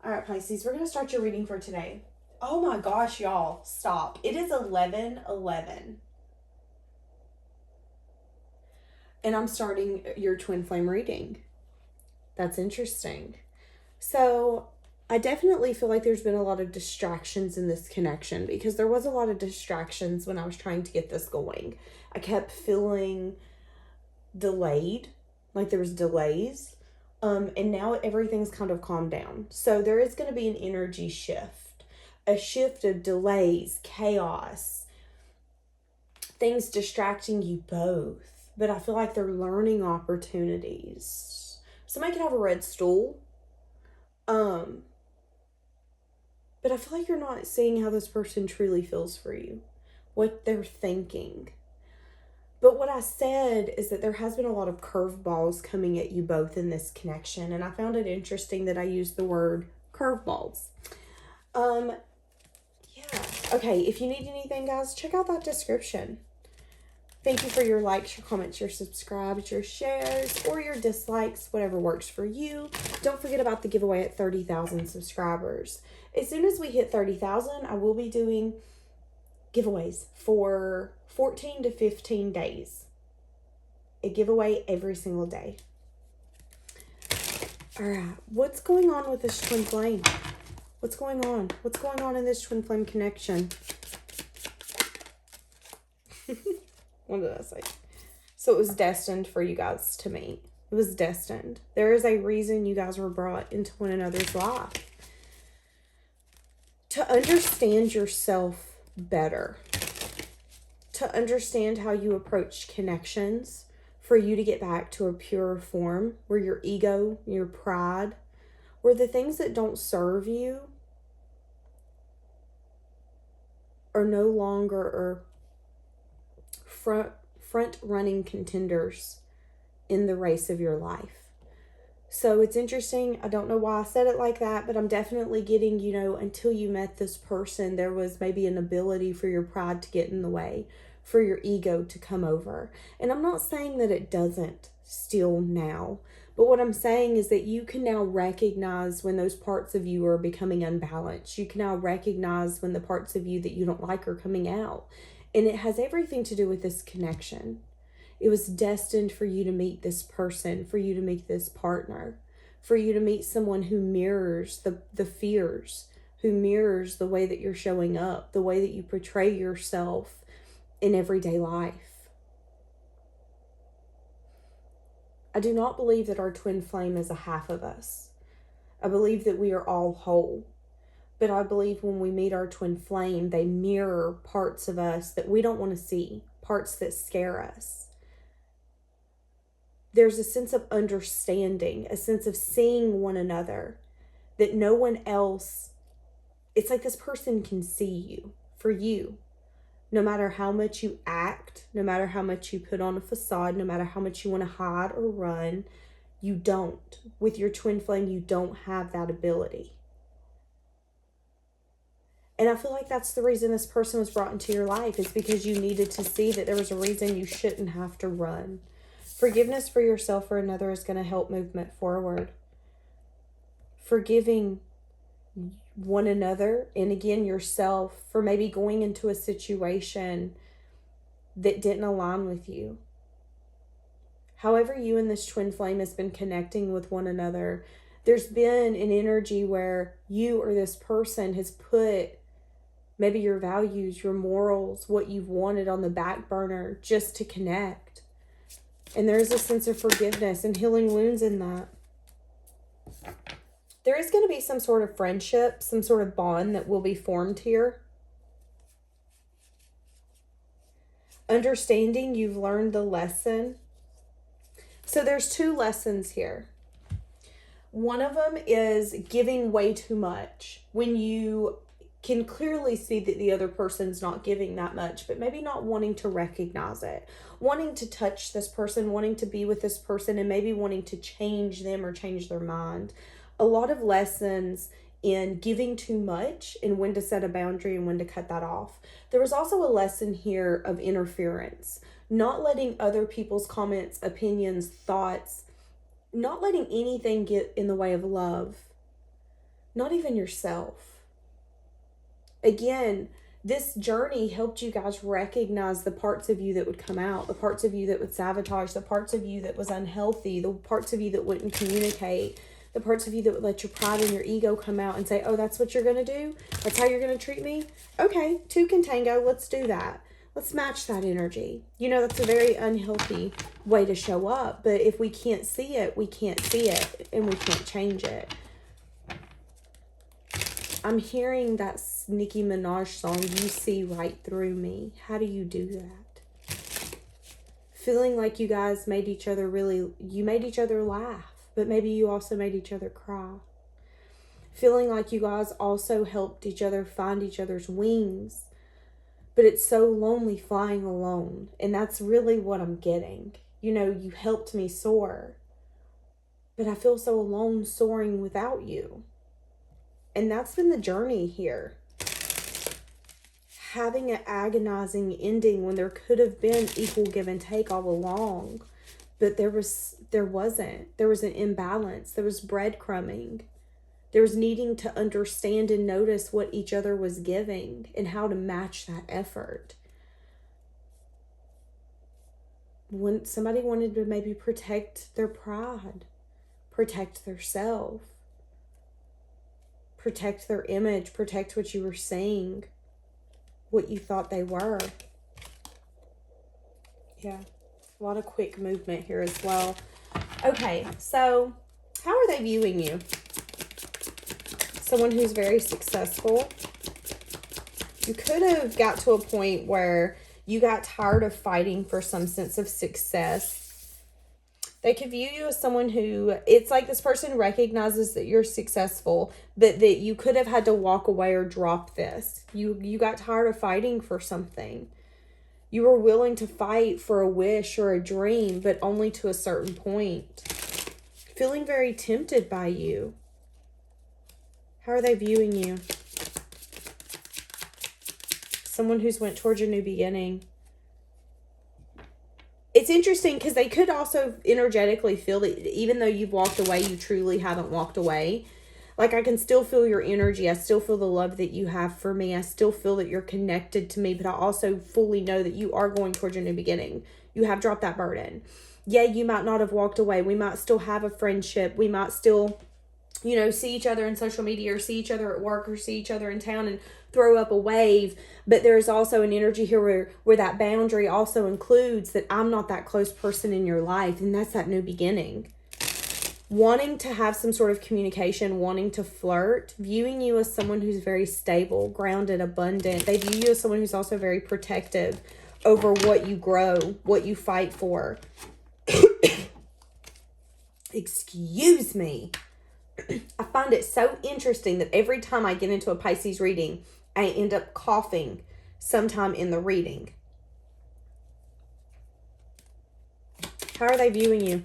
All right, Pisces, we're going to start your reading for today. Oh my gosh, y'all, stop. It is 11:11. And I'm starting your twin flame reading. That's interesting. So I definitely feel like there's been a lot of distractions in this connection, because there was a lot of distractions when I was trying to get this going. I kept feeling delayed, like there was delays. And now everything's kind of calmed down. So there is going to be an energy shift, a shift of delays, chaos, things distracting you both. But I feel like they're learning opportunities. Somebody could have a red stool. But I feel like you're not seeing how this person truly feels for you, what they're thinking. But what I said is that there has been a lot of curveballs coming at you both in this connection. And I found it interesting that I used the word curveballs. Yeah. Okay, if you need anything, guys, check out that description. Thank you for your likes, your comments, your subscribes, your shares, or your dislikes, whatever works for you. Don't forget about the giveaway at 30,000 subscribers. As soon as we hit 30,000, I will be doing giveaways for 14 to 15 days. A giveaway every single day. All right, what's going on with this twin flame? What's going on? What's going on in this twin flame connection? What did I say? So it was destined for you guys to meet. It was destined. There is a reason you guys were brought into one another's life. To understand yourself better. To understand how you approach connections. For you to get back to a pure form where your ego, your pride, where the things that don't serve you are no longer front running contenders in the race of your life. So it's interesting. I don't know why I said it like that, but I'm definitely getting, until you met this person, there was maybe an ability for your pride to get in the way, for your ego to come over. And I'm not saying that it doesn't still now, but what I'm saying is that you can now recognize when those parts of you are becoming unbalanced. You can now recognize when the parts of you that you don't like are coming out. And it has everything to do with this connection. It was destined for you to meet this person, for you to meet this partner, for you to meet someone who mirrors the fears, who mirrors the way that you're showing up, the way that you portray yourself in everyday life. I do not believe that our twin flame is a half of us. I believe that we are all whole. But I believe when we meet our twin flame, they mirror parts of us that we don't want to see, parts that scare us. There's a sense of understanding, a sense of seeing one another that no one else, it's like this person can see you, for you. No matter how much you act, no matter how much you put on a facade, no matter how much you want to hide or run, you don't. With your twin flame, you don't have that ability. And I feel like that's the reason this person was brought into your life, is because you needed to see that there was a reason you shouldn't have to run. Forgiveness for yourself or another is going to help movement forward. Forgiving one another and again yourself for maybe going into a situation that didn't align with you. However you and this twin flame has been connecting with one another, there's been an energy where you or this person has put maybe your values, your morals, what you've wanted on the back burner just to connect. And there's a sense of forgiveness and healing wounds in that. There is going to be some sort of friendship, some sort of bond that will be formed here. Understanding you've learned the lesson. So there's two lessons here. One of them is giving way too much. When you can clearly see that the other person's not giving that much, but maybe not wanting to recognize it, wanting to touch this person, wanting to be with this person, and maybe wanting to change them or change their mind. A lot of lessons in giving too much and when to set a boundary and when to cut that off. There was also a lesson here of interference, not letting other people's comments, opinions, thoughts, not letting anything get in the way of love. not even yourself. Again, this journey helped you guys recognize the parts of you that would come out, the parts of you that would sabotage, the parts of you that was unhealthy, the parts of you that wouldn't communicate, the parts of you that would let your pride and your ego come out and say, oh, that's what you're going to do? That's how you're going to treat me? Okay, two can tango. Let's do that. Let's match that energy. You know, that's a very unhealthy way to show up. But if we can't see it, we can't see it, and we can't change it. I'm hearing that Nicki Minaj song, You See Right Through Me. How do you do that? Feeling like you guys made each other you made each other laugh, but maybe you also made each other cry. Feeling like you guys also helped each other find each other's wings, but it's so lonely flying alone. And that's really what I'm getting. You know, you helped me soar, but I feel so alone soaring without you. And that's been the journey here. Having an agonizing ending when there could have been equal give and take all along. But there wasn't. There was an imbalance. There was breadcrumbing. There was needing to understand and notice what each other was giving and how to match that effort. When somebody wanted to maybe protect their pride, protect their self, protect their image, protect what you were saying, what you thought they were. Yeah, a lot of quick movement here as well. Okay, so how are they viewing you? Someone who's very successful. You could have got to a point where you got tired of fighting for some sense of success. They could view you as someone who, it's like this person recognizes that you're successful, but that you could have had to walk away or drop this. You got tired of fighting for something. You were willing to fight for a wish or a dream, but only to a certain point. Feeling very tempted by you. How are they viewing you? Someone who's went towards a new beginning. It's interesting because they could also energetically feel that even though you've walked away, you truly haven't walked away. Like, I can still feel your energy. I still feel the love that you have for me. I still feel that you're connected to me, but I also fully know that you are going towards a new beginning. You have dropped that burden. Yeah, you might not have walked away. We might still have a friendship. We might still, you know, see each other in social media or see each other at work or see each other in town and throw up a wave. But there's also an energy here where that boundary also includes that I'm not that close person in your life. And that's that new beginning. Wanting to have some sort of communication, wanting to flirt, viewing you as someone who's very stable, grounded, abundant. They view you as someone who's also very protective over what you grow, what you fight for. Excuse me. I find it so interesting that every time I get into a Pisces reading, I end up coughing sometime in the reading. How are they viewing you?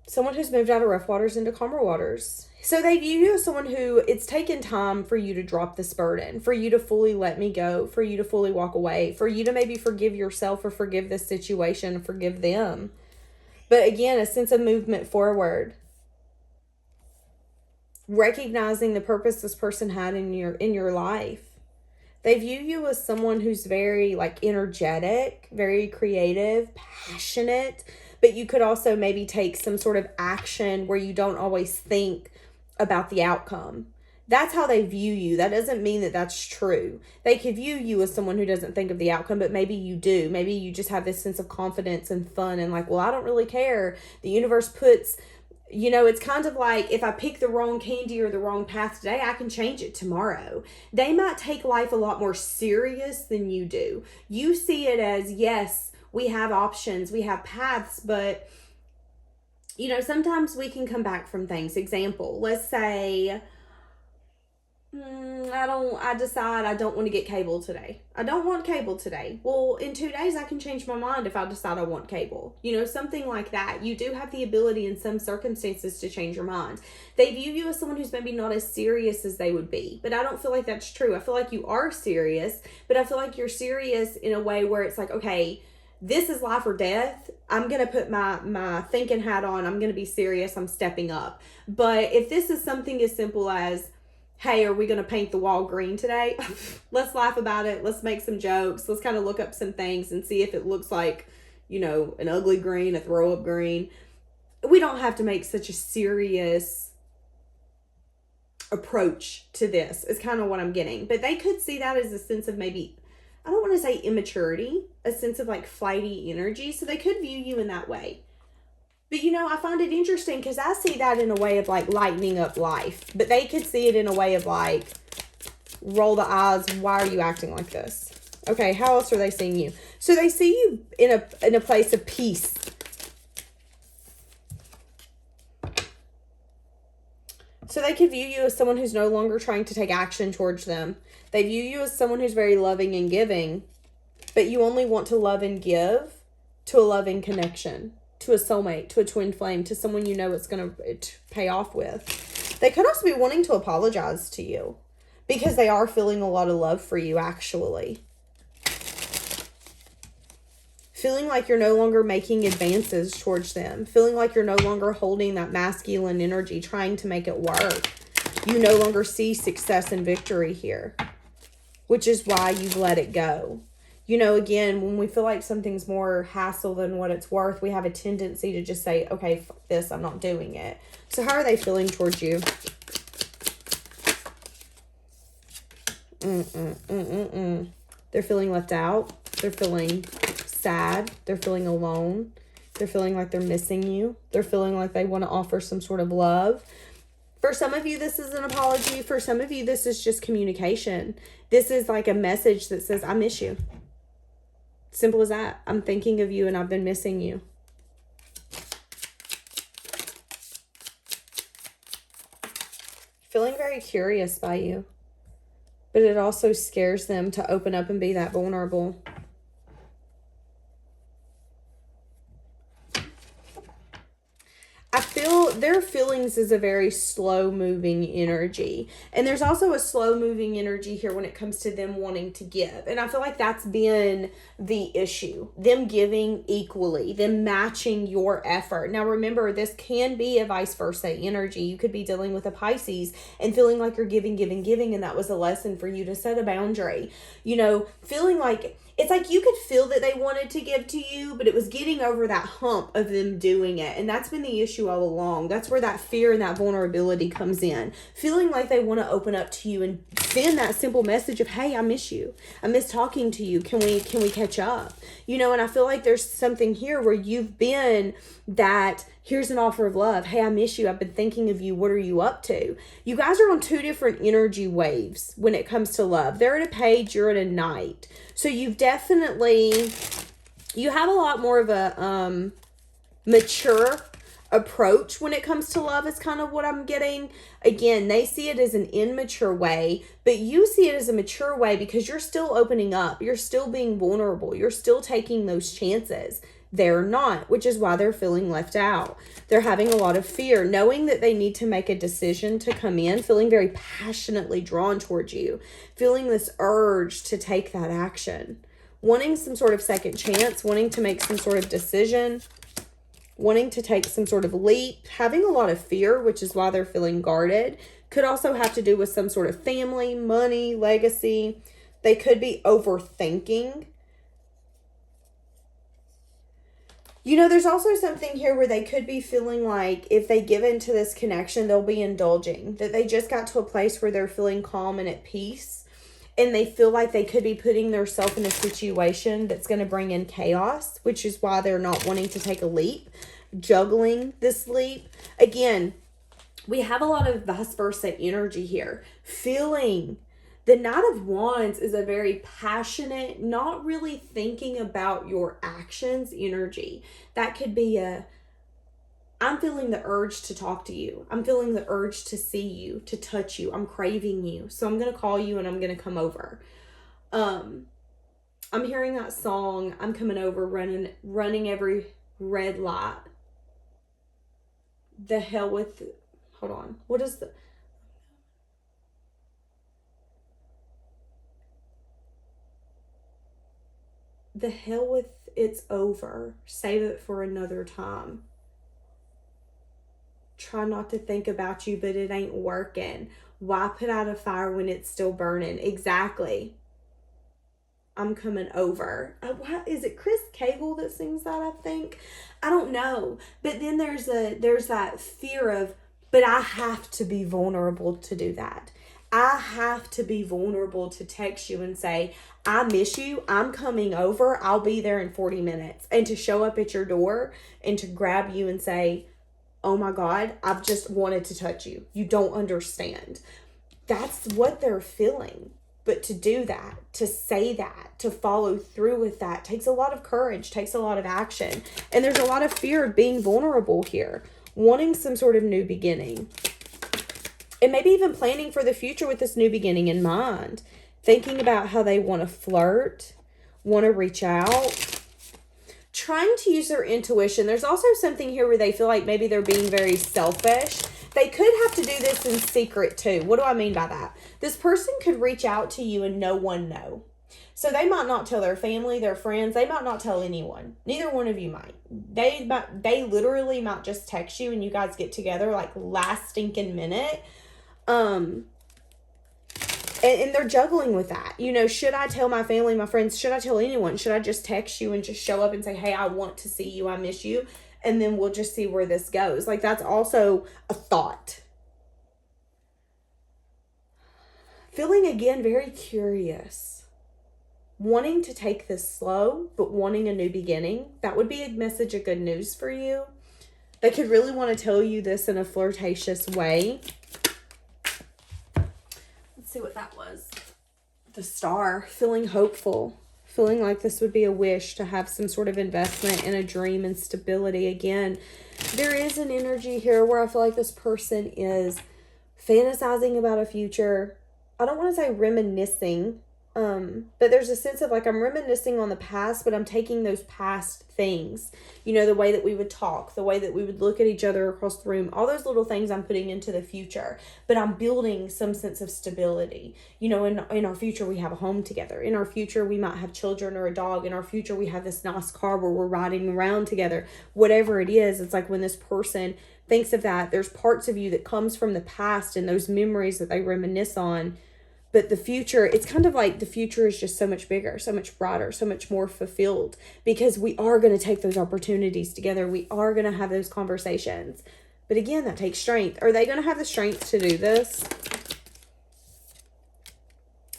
Someone who's moved out of rough waters into calmer waters. So they view you as someone who, it's taken time for you to drop this burden, for you to fully let me go, for you to fully walk away, for you to maybe forgive yourself or forgive this situation, forgive them. But again, a sense of movement forward. Recognizing the purpose this person had in your life. They view you as someone who's very energetic, very creative, passionate, but you could also maybe take some sort of action where you don't always think about the outcome. That's how they view you. That doesn't mean that that's true. They could view you as someone who doesn't think of the outcome, but maybe you do. Maybe you just have this sense of confidence and fun and well, I don't really care. The universe puts, it's kind of like if I pick the wrong candy or the wrong path today, I can change it tomorrow. They might take life a lot more serious than you do. You see it as, yes, we have options, we have paths, but, sometimes we can come back from things. Example, let's say, I decide I don't want to get cable today. I don't want cable today. Well, in 2 days, I can change my mind if I decide I want cable. Something like that. You do have the ability in some circumstances to change your mind. They view you as someone who's maybe not as serious as they would be. But I don't feel like that's true. I feel like you are serious, but I feel like you're serious in a way where it's like, okay, this is life or death. I'm going to put my thinking hat on. I'm going to be serious. I'm stepping up. But if this is something as simple as, hey, are we going to paint the wall green today? Let's laugh about it. Let's make some jokes. Let's kind of look up some things and see if it looks like, an ugly green, a throw up green. We don't have to make such a serious approach to this, is kind of what I'm getting. But they could see that as a sense of maybe, I don't want to say immaturity, a sense of like flighty energy. So they could view you in that way. But I find it interesting because I see that in a way of like lightening up life. But they could see it in a way of like, roll the eyes, why are you acting like this? Okay, how else are they seeing you? So they see you in a place of peace. So they could view you as someone who's no longer trying to take action towards them. They view you as someone who's very loving and giving, but you only want to love and give to a loving connection, to a soulmate, to a twin flame, to someone it's going to pay off with. They could also be wanting to apologize to you because they are feeling a lot of love for you, actually. Feeling like you're no longer making advances towards them. Feeling like you're no longer holding that masculine energy, trying to make it work. You no longer see success and victory here, which is why you've let it go. Again, when we feel like something's more hassle than what it's worth, we have a tendency to just say, okay, fuck this, I'm not doing it. So how are they feeling towards you? They're feeling left out. They're feeling sad. They're feeling alone. They're feeling like they're missing you. They're feeling like they want to offer some sort of love. For some of you, this is an apology. For some of you, this is just communication. This is like a message that says, I miss you. Simple as that. I'm thinking of you and I've been missing you. Feeling very curious by you. But it also scares them to open up and be that vulnerable. I feel their feelings is a very slow moving energy. And there's also a slow moving energy here when it comes to them wanting to give. And I feel like that's been the issue. Them giving equally, them matching your effort. Now remember, this can be a vice versa energy. You could be dealing with a Pisces and feeling like you're giving. And that was a lesson for you to set a boundary. Feeling like, it's like you could feel that they wanted to give to you, but it was getting over that hump of them doing it. And that's been the issue all along. That's where that fear and that vulnerability comes in. Feeling like they want to open up to you and send that simple message of, hey, I miss you. I miss talking to you. Can we catch up? And I feel like there's something here where you've been that, here's an offer of love. Hey, I miss you. I've been thinking of you. What are you up to? You guys are on two different energy waves when it comes to love. They're at a page, you're at a night. So you have a lot more of a mature approach when it comes to love is kind of what I'm getting. Again, they see it as an immature way, but you see it as a mature way because you're still opening up. You're still being vulnerable. You're still taking those chances. They're not, which is why they're feeling left out. They're having a lot of fear, knowing that they need to make a decision to come in, feeling very passionately drawn towards you, feeling this urge to take that action, wanting some sort of second chance, wanting to make some sort of decision, wanting to take some sort of leap, having a lot of fear, which is why they're feeling guarded. Could also have to do with some sort of family, money, legacy. They could be overthinking. There's also something here where they could be feeling like if they give into this connection, they'll be indulging. That they just got to a place where they're feeling calm and at peace. And they feel like they could be putting themselves in a situation that's going to bring in chaos, which is why they're not wanting to take a leap, juggling this leap. Again, we have a lot of vice versa energy here. Feeling. The Knight of Wands is a very passionate, not really thinking about your actions energy. That could be I'm feeling the urge to talk to you. I'm feeling the urge to see you, to touch you. I'm craving you. So I'm going to call you and I'm going to come over. I'm hearing that song. I'm coming over, running every red light. The hell with, hold on. What is the hell with It's over. Save it for another time. Try not to think about you, but it ain't working. Why put out a fire when it's still burning? Exactly. I'm coming over. What is it? Chris Cagle that sings that, I think. I don't know. But then there's that fear of, but I have to be vulnerable to do that. I have to be vulnerable to text you and say, I miss you. I'm coming over. I'll be there in 40 minutes. And to show up at your door and to grab you and say, oh my God, I've just wanted to touch you. You don't understand. That's what they're feeling. But to do that, to say that, to follow through with that takes a lot of courage, takes a lot of action. And there's a lot of fear of being vulnerable here, wanting some sort of new beginning. And maybe even planning for the future with this new beginning in mind. Thinking about how they want to flirt, want to reach out. Trying to use their intuition. There's also something here where they feel like maybe they're being very selfish. They could have to do this in secret too. What do I mean by that? This person could reach out to you and no one know. So they might not tell their family, their friends. They might not tell anyone. Neither one of you might. They literally might just text you and you guys get together like last stinking minute. And they're juggling with that. You know, should I tell my family, my friends? Should I tell anyone? Should I just text you and just show up and say, hey, I want to see you. I miss you. And then we'll just see where this goes. Like, that's also a thought. Feeling, again, very curious. Wanting to take this slow, but wanting a new beginning. That would be a message of good news for you. They could really want to tell you this in a flirtatious way. Let's see what that was. The Star. Feeling hopeful. Feeling like this would be a wish to have some sort of investment in a dream and stability. Again, there is an energy here where I feel like this person is fantasizing about a future. I don't want to say reminiscing, but there's a sense of like I'm reminiscing on the past, but I'm taking those past things, you know, the way that we would talk, the way that we would look at each other across the room, all those little things I'm putting into the future, but I'm building some sense of stability. You know, in our future, we have a home together. In our future, we might have children or a dog. In our future, we have this nice car where we're riding around together. Whatever it is, it's like when this person thinks of that, there's parts of you that comes from the past and those memories that they reminisce on. But the future, it's kind of like the future is just so much bigger, so much brighter, so much more fulfilled because we are going to take those opportunities together. We are going to have those conversations. But again, that takes strength. Are they going to have the strength to do this?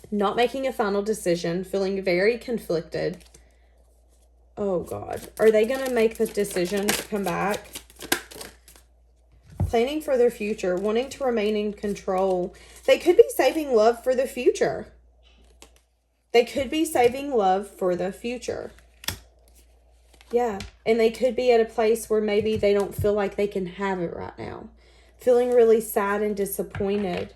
Not making a final decision, feeling very conflicted. Oh God. Are they going to make the decision to come back? Planning for their future, wanting to remain in control. They could be saving love for the future. They could be saving love for the future. Yeah. And they could be at a place where maybe they don't feel like they can have it right now. Feeling really sad and disappointed.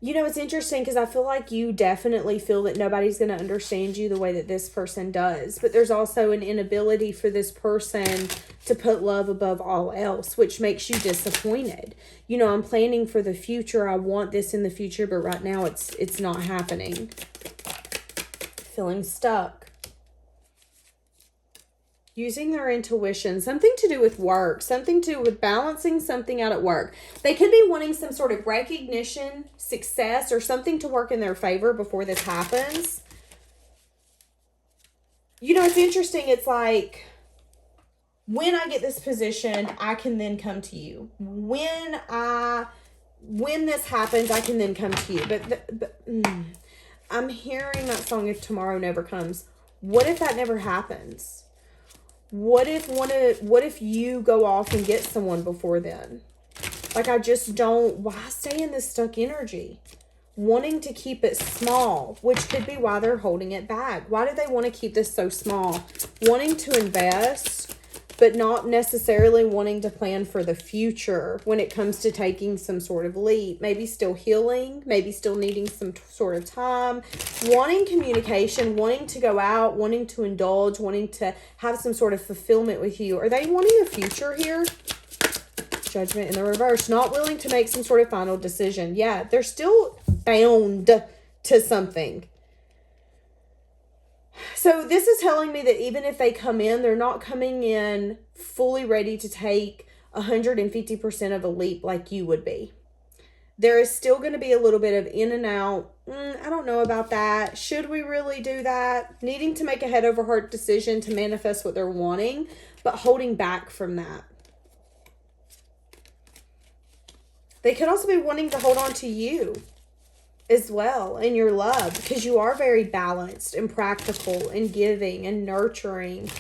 You know, it's interesting because I feel like you definitely feel that nobody's going to understand you the way that this person does. But there's also an inability for this person to put love above all else, which makes you disappointed. You know, I'm planning for the future. I want this in the future, but right now it's not happening. Feeling stuck. Using their intuition, something to do with work, something to do with balancing something out at work. They could be wanting some sort of recognition, success, or something to work in their favor before this happens. You know, it's interesting. It's like, when I get this position, I can then come to you. When this happens, I can then come to you. But I'm hearing that song, If Tomorrow Never Comes. What if that never happens? What if you go off and get someone before then? Like, I just don't, why stay in this stuck energy? Wanting to keep it small, which could be why they're holding it back. Why do they want to keep this so small? Wanting to invest, but not necessarily wanting to plan for the future when it comes to taking some sort of leap. Maybe still healing, maybe still needing some sort of time. Wanting communication, wanting to go out, wanting to indulge, wanting to have some sort of fulfillment with you. Are they wanting a future here? Judgment in the reverse. Not willing to make some sort of final decision. Yeah, they're still bound to something. So this is telling me that even if they come in, they're not coming in fully ready to take 150% of a leap like you would be. There is still going to be a little bit of in and out. I don't know about that. Should we really do that? Needing to make a head over heart decision to manifest what they're wanting, but holding back from that. They could also be wanting to hold on to you as well in your love, because you are very balanced and practical and giving and nurturing.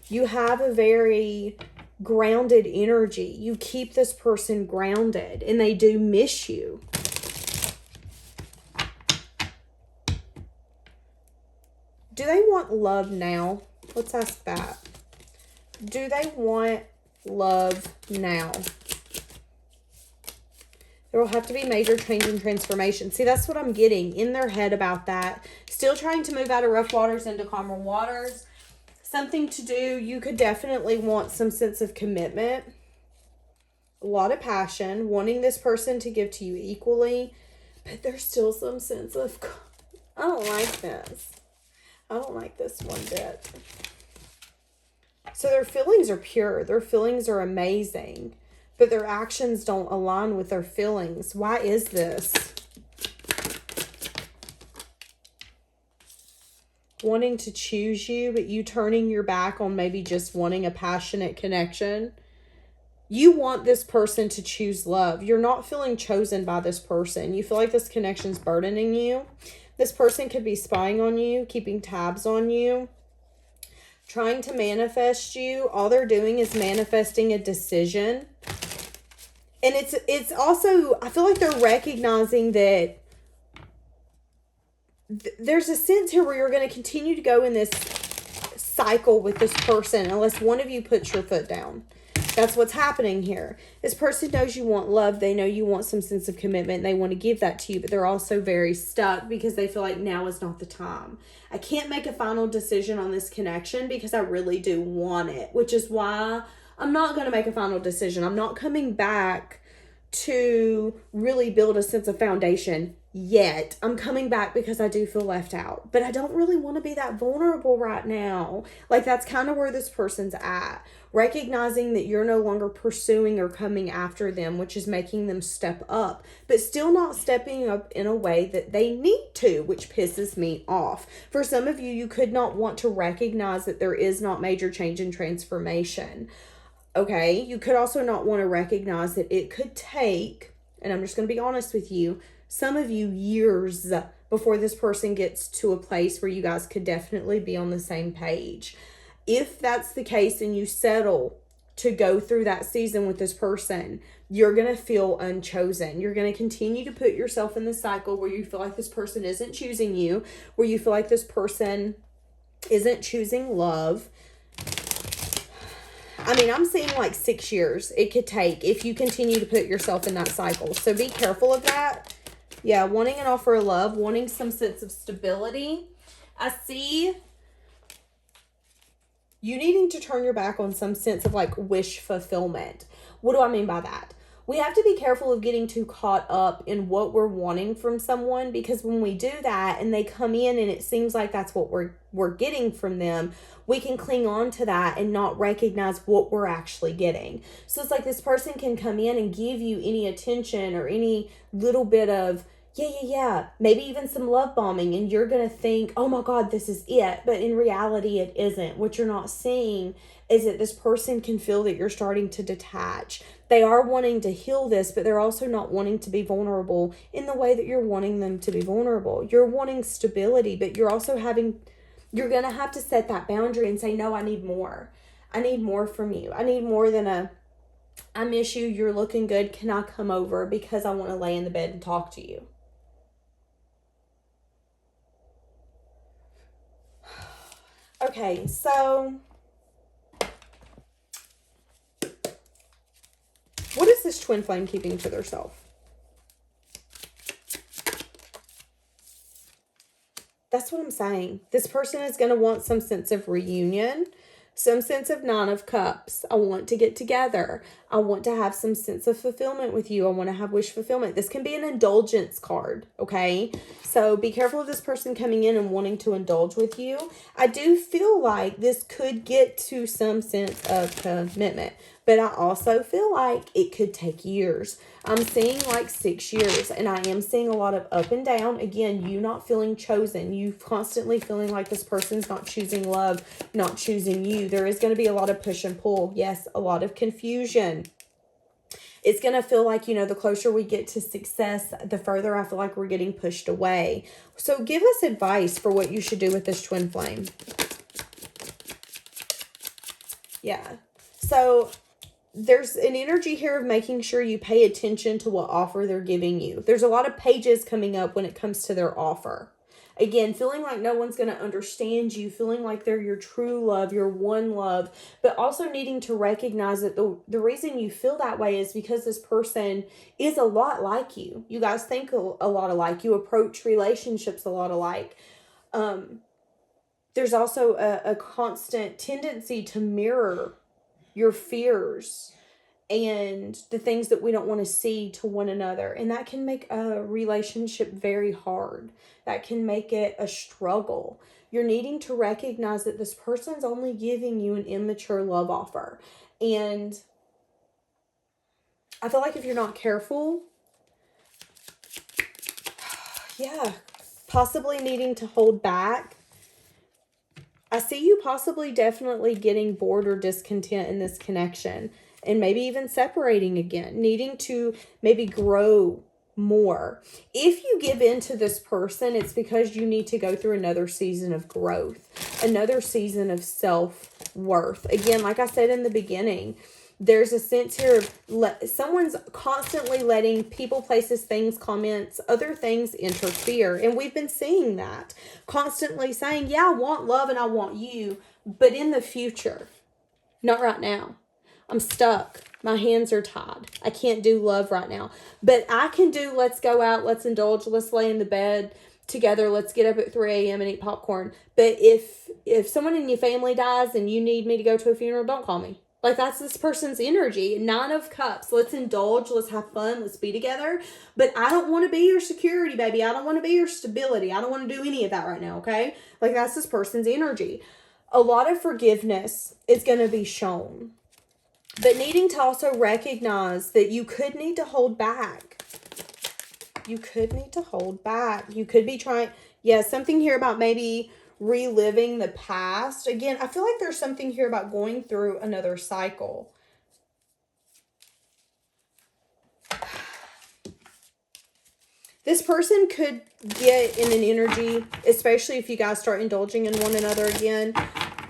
You have a very grounded energy. You keep this person grounded, and they do miss you. Do they want love now? Let's ask that. Do they want love now? There will have to be major change and transformation. See, that's what I'm getting in their head about that. Still trying to move out of rough waters into calmer waters. Something to do. You could definitely want some sense of commitment. A lot of passion. Wanting this person to give to you equally. But there's still some sense of, I don't like this. I don't like this one bit. So their feelings are pure. Their feelings are amazing. But their actions don't align with their feelings. Why is this? Wanting to choose you, but you turning your back on maybe just wanting a passionate connection. You want this person to choose love. You're not feeling chosen by this person. You feel like this connection's burdening you. This person could be spying on you, keeping tabs on you, trying to manifest you. All they're doing is manifesting a decision. And it's also, I feel like they're recognizing that there's a sense here where you're going to continue to go in this cycle with this person unless one of you puts your foot down. That's what's happening here. This person knows you want love. They know you want some sense of commitment. They want to give that to you, but they're also very stuck because they feel like now is not the time. I can't make a final decision on this connection because I really do want it, which is why I'm not going to make a final decision. I'm not coming back to really build a sense of foundation yet. I'm coming back because I do feel left out, but I don't really want to be that vulnerable right now. Like, that's kind of where this person's at, recognizing that you're no longer pursuing or coming after them, which is making them step up, but still not stepping up in a way that they need to, which pisses me off. For some of you, you could not want to recognize that there is not major change and transformation. Okay, you could also not want to recognize that it could take, and I'm just going to be honest with you, some of you years before this person gets to a place where you guys could definitely be on the same page. If that's the case and you settle to go through that season with this person, you're going to feel unchosen. You're going to continue to put yourself in the cycle where you feel like this person isn't choosing you, where you feel like this person isn't choosing love. I mean, I'm seeing like 6 years it could take if you continue to put yourself in that cycle. So be careful of that. Yeah, wanting an offer of love, wanting some sense of stability. I see you needing to turn your back on some sense of like wish fulfillment. What do I mean by that? We have to be careful of getting too caught up in what we're wanting from someone, because when we do that and they come in and it seems like that's what we're getting from them, we can cling on to that and not recognize what we're actually getting. So it's like this person can come in and give you any attention or any little bit of, yeah, maybe even some love bombing, and you're going to think, oh my God, this is it. But in reality, it isn't. What you're not seeing is that this person can feel that you're starting to detach. They are wanting to heal this, but they're also not wanting to be vulnerable in the way that you're wanting them to be vulnerable. You're wanting stability, but you're also you're going to have to set that boundary and say, no, I need more. I need more from you. I need more than I miss you, you're looking good, can I come over because I want to lay in the bed and talk to you. Okay, so what is this twin flame keeping to themselves? That's what I'm saying. This person is going to want some sense of reunion, some sense of Nine of Cups. I want to get together. I want to have some sense of fulfillment with you. I want to have wish fulfillment. This can be an indulgence card, okay? So be careful of this person coming in and wanting to indulge with you. I do feel like this could get to some sense of commitment, but I also feel like it could take years. I'm seeing like 6 years, and I am seeing a lot of up and down. Again, you not feeling chosen. You constantly feeling like this person's not choosing love, not choosing you. There is going to be a lot of push and pull. Yes, a lot of confusion. It's going to feel like, you know, the closer we get to success, the further I feel like we're getting pushed away. So give us advice for what you should do with this twin flame. Yeah. So there's an energy here of making sure you pay attention to what offer they're giving you. There's a lot of pages coming up when it comes to their offer. Again, feeling like no one's going to understand you, feeling like they're your true love, your one love, but also needing to recognize that the reason you feel that way is because this person is a lot like you. You guys think a lot alike. You approach relationships a lot alike. There's also a constant tendency to mirror your fears and the things that we don't want to see to one another. And that can make a relationship very hard. That can make it a struggle. You're needing to recognize that this person's only giving you an immature love offer. And I feel like if you're not careful, yeah, possibly needing to hold back. I see you possibly definitely getting bored or discontent in this connection. And maybe even separating again, needing to maybe grow more. If you give in to this person, it's because you need to go through another season of growth, another season of self-worth. Again, like I said in the beginning, there's a sense here of someone's constantly letting people, places, things, comments, other things interfere. And we've been seeing that. Constantly saying, yeah, I want love and I want you, but in the future, not right now. I'm stuck. My hands are tied. I can't do love right now. But I can do, let's go out, let's indulge, let's lay in the bed together, let's get up at 3 a.m. and eat popcorn. But if someone in your family dies and you need me to go to a funeral, don't call me. Like, that's this person's energy. Nine of Cups. Let's indulge. Let's have fun. Let's be together. But I don't want to be your security, baby. I don't want to be your stability. I don't want to do any of that right now, okay? Like, that's this person's energy. A lot of forgiveness is going to be shown. But needing to also recognize that you could need to hold back. You could need to hold back. You could be trying, something here about maybe reliving the past. Again, I feel like there's something here about going through another cycle. This person could get in an energy, especially if you guys start indulging in one another again,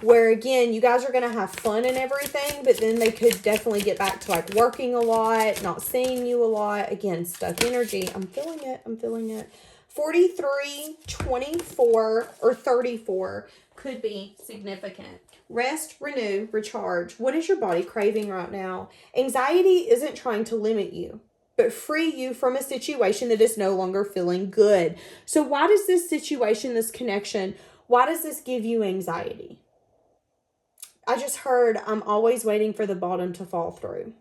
where again, you guys are going to have fun and everything, but then they could definitely get back to like working a lot, not seeing you a lot. Again, stuck energy. I'm feeling it. I'm feeling it. 43, 24, or 34 could be significant. Rest, renew, recharge. What is your body craving right now? Anxiety isn't trying to limit you, but free you from a situation that is no longer feeling good. So why does this situation, this connection, why does this give you anxiety? I just heard, I'm always waiting for the bottom to fall through.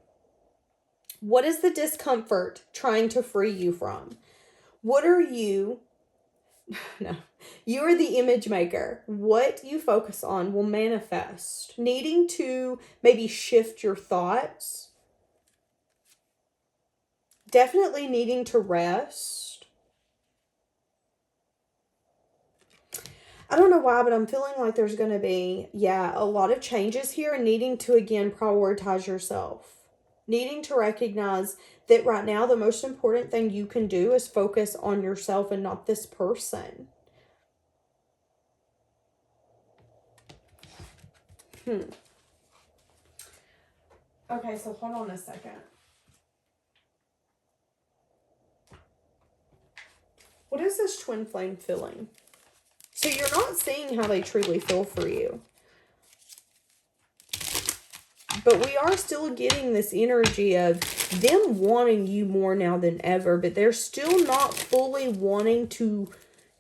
What is the discomfort trying to free you from? What are you? No, you are the image maker. What you focus on will manifest. Needing to maybe shift your thoughts. Definitely needing to rest. I don't know why, but I'm feeling like there's going to be, a lot of changes here, and needing to, again, prioritize yourself. Needing to recognize that right now the most important thing you can do is focus on yourself and not this person. Okay, so hold on a second. What is this twin flame feeling? So you're not seeing how they truly feel for you. But we are still getting this energy of them wanting you more now than ever, but they're still not fully wanting to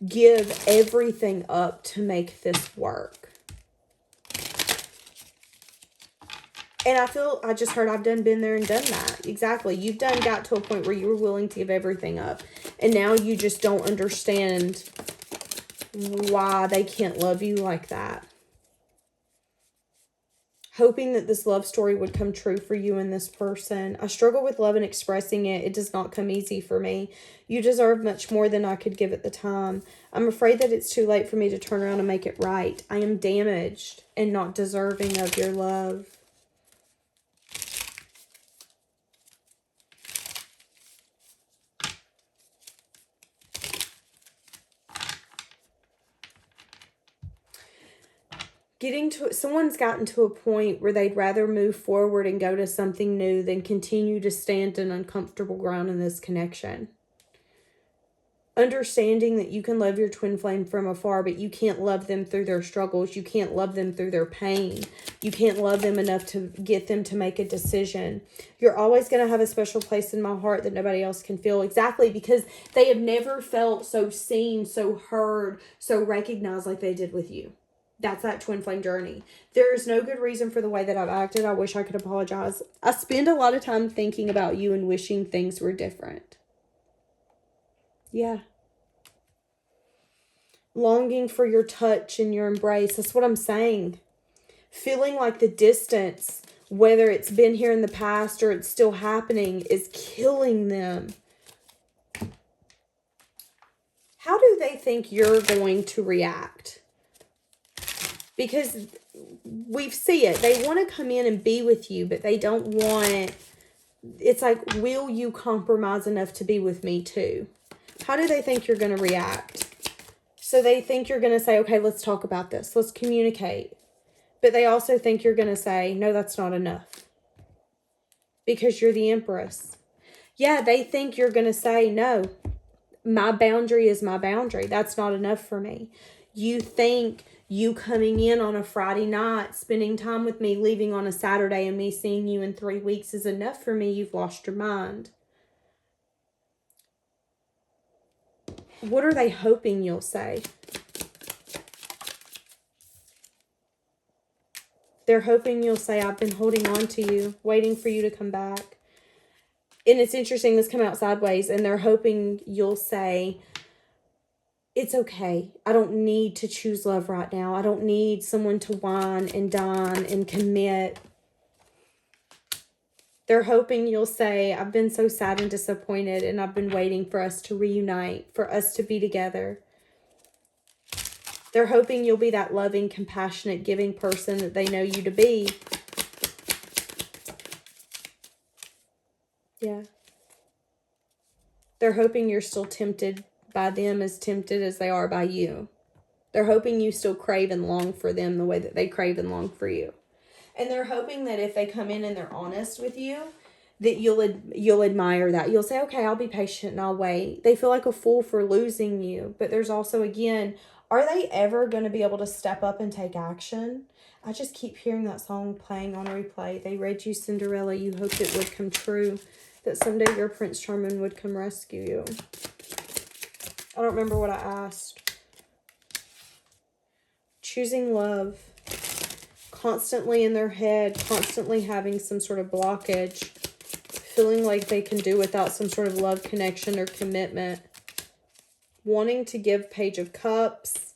give everything up to make this work. And I just heard I've been there and done that. Exactly. You've got to a point where you were willing to give everything up. And now you just don't understand why they can't love you like that. Hoping that this love story would come true for you and this person. I struggle with love and expressing it. It does not come easy for me. You deserve much more than I could give at the time. I'm afraid that it's too late for me to turn around and make it right. I am damaged and not deserving of your love. Someone's gotten to a point where they'd rather move forward and go to something new than continue to stand in uncomfortable ground in this connection. Understanding that you can love your twin flame from afar, but you can't love them through their struggles. You can't love them through their pain. You can't love them enough to get them to make a decision. You're always going to have a special place in my heart that nobody else can feel. Exactly, because they have never felt so seen, so heard, so recognized like they did with you. That's that twin flame journey. There is no good reason for the way that I've acted. I wish I could apologize. I spend a lot of time thinking about you and wishing things were different. Yeah. Longing for your touch and your embrace. That's what I'm saying. Feeling like the distance, whether it's been here in the past or it's still happening, is killing them. How do they think you're going to react? Because we see it. They want to come in and be with you, but they don't want... It's like, will you compromise enough to be with me too? How do they think you're going to react? So they think you're going to say, okay, let's talk about this. Let's communicate. But they also think you're going to say, no, that's not enough. Because you're the Empress. Yeah, they think you're going to say, no, my boundary is my boundary. That's not enough for me. You think you coming in on a Friday night, spending time with me, leaving on a Saturday, and me seeing you in 3 weeks is enough for me. You've lost your mind. What are they hoping you'll say? They're hoping you'll say, I've been holding on to you, waiting for you to come back. And it's interesting, this come out sideways, and they're hoping you'll say, it's okay. I don't need to choose love right now. I don't need someone to wine and dine and commit. They're hoping you'll say, I've been so sad and disappointed, and I've been waiting for us to reunite, for us to be together. They're hoping you'll be that loving, compassionate, giving person that they know you to be. Yeah. They're hoping you're still tempted by them as tempted as they are by you. They're hoping you still crave and long for them the way that they crave and long for you. And they're hoping that if they come in and they're honest with you, that you'll admire that. You'll say, okay, I'll be patient and I'll wait. They feel like a fool for losing you. But there's also, again, are they ever going to be able to step up and take action? I just keep hearing that song playing on replay. They read you Cinderella. You hoped it would come true. That someday your Prince Charming would come rescue you. I don't remember what I asked. Choosing love. Constantly in their head. Constantly having some sort of blockage. Feeling like they can do without some sort of love connection or commitment. Wanting to give Page of Cups.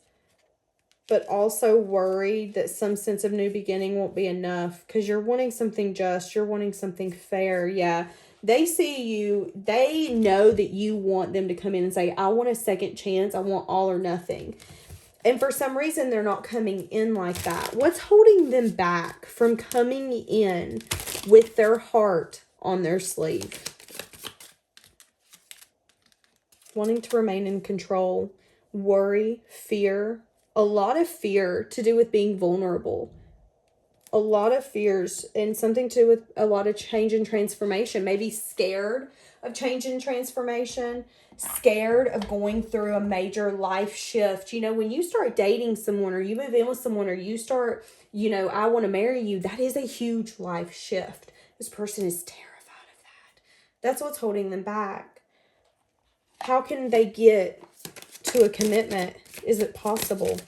But also worried that some sense of new beginning won't be enough. Because you're wanting something just. You're wanting something fair. Yeah. They see you, they know that you want them to come in and say, I want a second chance. I want all or nothing. And for some reason, they're not coming in like that. What's holding them back from coming in with their heart on their sleeve? Wanting to remain in control, worry, fear, a lot of fear to do with being vulnerable. A lot of fears and something to do with a lot of change and transformation. Maybe scared of change and transformation. Scared of going through a major life shift. You know, when you start dating someone or you move in with someone or you start, I want to marry you. That is a huge life shift. This person is terrified of that. That's what's holding them back. How can they get to a commitment? Is it possible?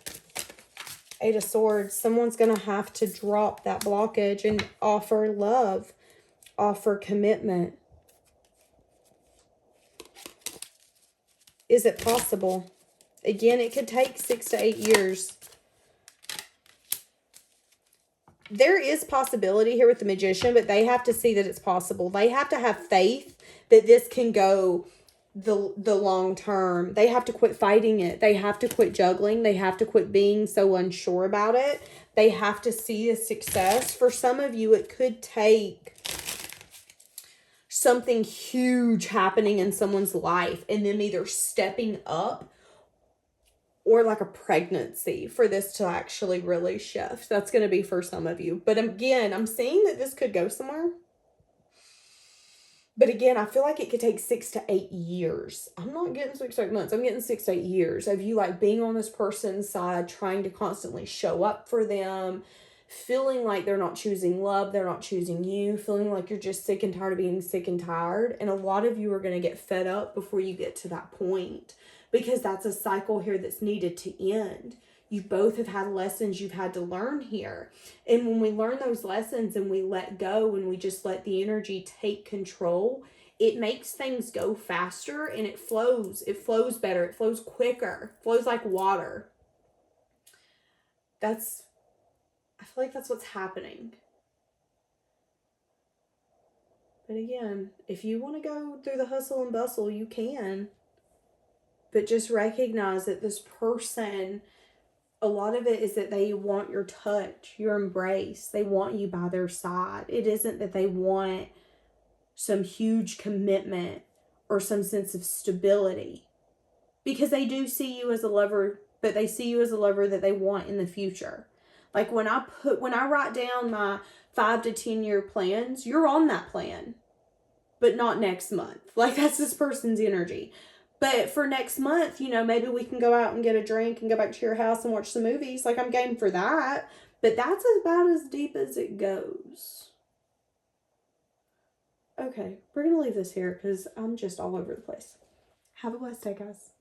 Eight of Swords. Someone's going to have to drop that blockage and offer love, offer commitment. Is it possible? Again, it could take 6 to 8 years. There is possibility here with the Magician, but they have to see that it's possible. They have to have faith that this can go the long term. They have to quit fighting it. They have to quit juggling. They have to quit being so unsure about it. They have to see the success. For some of you, it could take something huge happening in someone's life and them either stepping up or like a pregnancy for this to actually really shift. That's going to be for some of you. But again, I'm seeing that this could go somewhere. But again, I feel like it could take 6 to 8 years. I'm not getting 6 to 8 months. I'm getting 6 to 8 years of you like being on this person's side, trying to constantly show up for them, feeling like they're not choosing love, they're not choosing you, feeling like you're just sick and tired of being sick and tired. And a lot of you are going to get fed up before you get to that point, because that's a cycle here that's needed to end. You both have had lessons you've had to learn here. And when we learn those lessons and we let go and we just let the energy take control, it makes things go faster and it flows. It flows better. It flows quicker. It flows like water. I feel like that's what's happening. But again, if you want to go through the hustle and bustle, you can. But just recognize that this person, a lot of it is that they want your touch, your embrace. They want you by their side. It isn't that they want some huge commitment or some sense of stability, because they do see you as a lover, but they see you as a lover that they want in the future. Like when I write down my 5 to 10 year plans, you're on that plan, but not next month. Like that's this person's energy. But for next month, maybe we can go out and get a drink and go back to your house and watch some movies. Like I'm game for that. But that's about as deep as it goes. Okay, we're going to leave this here because I'm just all over the place. Have a blessed day, guys.